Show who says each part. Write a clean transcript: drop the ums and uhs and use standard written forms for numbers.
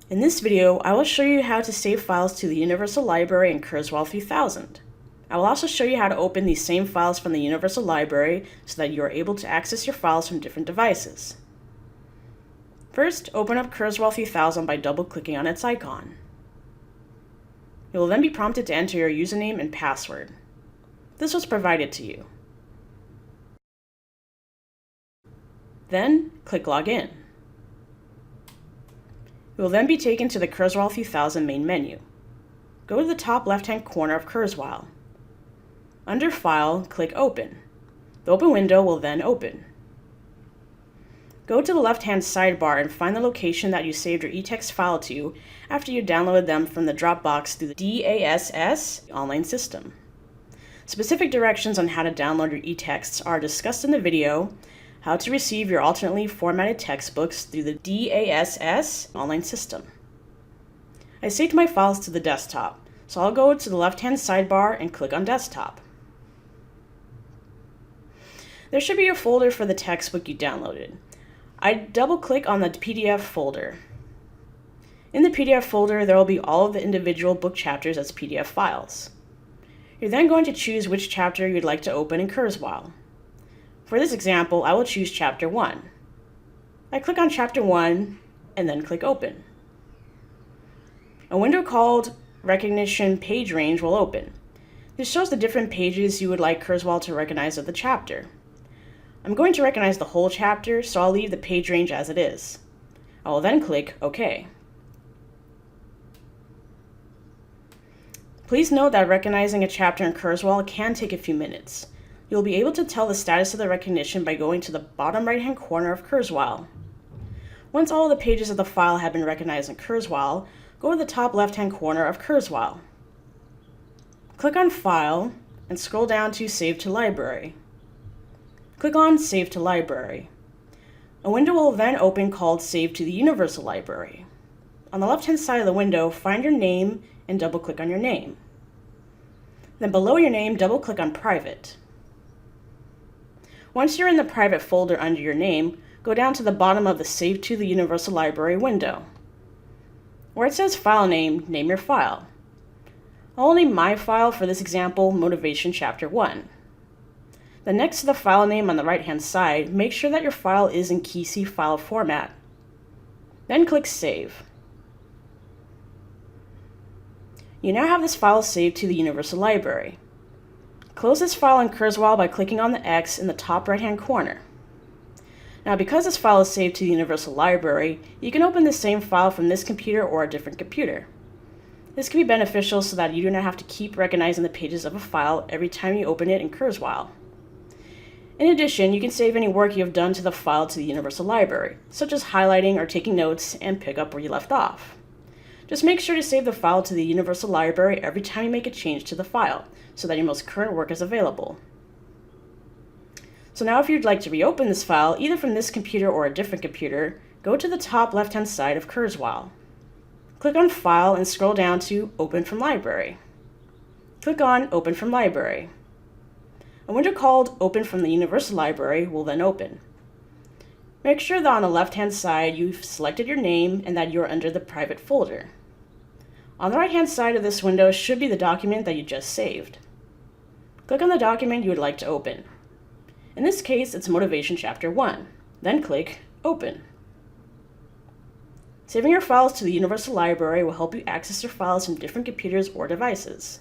Speaker 1: In this video, I will show you how to save files to the Universal Library in Kurzweil v.15. I will also show you how to open these same files from the Universal Library so that you are able to access your files from different devices. First, open up Kurzweil v.15 by double-clicking on its icon. You will then be prompted to enter your username and password. This was provided to you. Then, click Login. You will then be taken to the Kurzweil v.15 main menu. Go to the top left-hand corner of Kurzweil. Under File, click Open. The open window will then open. Go to the left-hand sidebar and find the location that you saved your eText file to after you downloaded them from the Dropbox through the DASS online system. Specific directions on how to download your eTexts are discussed in the video, How to Receive Your Alternately Formatted Textbooks Through the DASS online system. I saved my files to the desktop, so I'll go to the left-hand sidebar and click on Desktop. There should be a folder for the textbook you downloaded. I double-click on the PDF folder. In the PDF folder, there will be all of the individual book chapters as PDF files. You're then going to choose which chapter you'd like to open in Kurzweil. For this example, I will choose Chapter 1. I click on Chapter 1 and then click Open. A window called Recognition Page Range will open. This shows the different pages you would like Kurzweil to recognize of the chapter. I'm going to recognize the whole chapter, so I'll leave the page range as it is. I will then click OK. Please note that recognizing a chapter in Kurzweil can take a few minutes. You'll be able to tell the status of the recognition by going to the bottom right-hand corner of Kurzweil. Once all of the pages of the file have been recognized in Kurzweil, go to the top left-hand corner of Kurzweil. Click on File and scroll down to Save to Library. Click on Save to Library. A window will then open called Save to the Universal Library. On the left-hand side of the window, find your name and double-click on your name. Then below your name, double-click on Private. Once you're in the private folder under your name, go down to the bottom of the Save to the Universal Library window. Where it says File Name, name your file. I'll name my file for this example, Motivation Chapter 1. Then next to the file name on the right-hand side, make sure that your file is in KeyC file format. Then click Save. You now have this file saved to the Universal Library. Close this file in Kurzweil by clicking on the X in the top right-hand corner. Now, because this file is saved to the Universal Library, you can open the same file from this computer or a different computer. This can be beneficial so that you do not have to keep recognizing the pages of a file every time you open it in Kurzweil. In addition, you can save any work you have done to the file to the Universal Library, such as highlighting or taking notes, and pick up where you left off. Just make sure to save the file to the Universal Library every time you make a change to the file, so that your most current work is available. So now if you'd like to reopen this file, either from this computer or a different computer, go to the top left-hand side of Kurzweil. Click on File and scroll down to Open from Library. Click on Open from Library. A window called Open from the Universal Library will then open. Make sure that on the left-hand side you've selected your name and that you're under the private folder. On the right-hand side of this window should be the document that you just saved. Click on the document you would like to open. In this case, it's Motivation Chapter 1. Then click Open. Saving your files to the Universal Library will help you access your files from different computers or devices.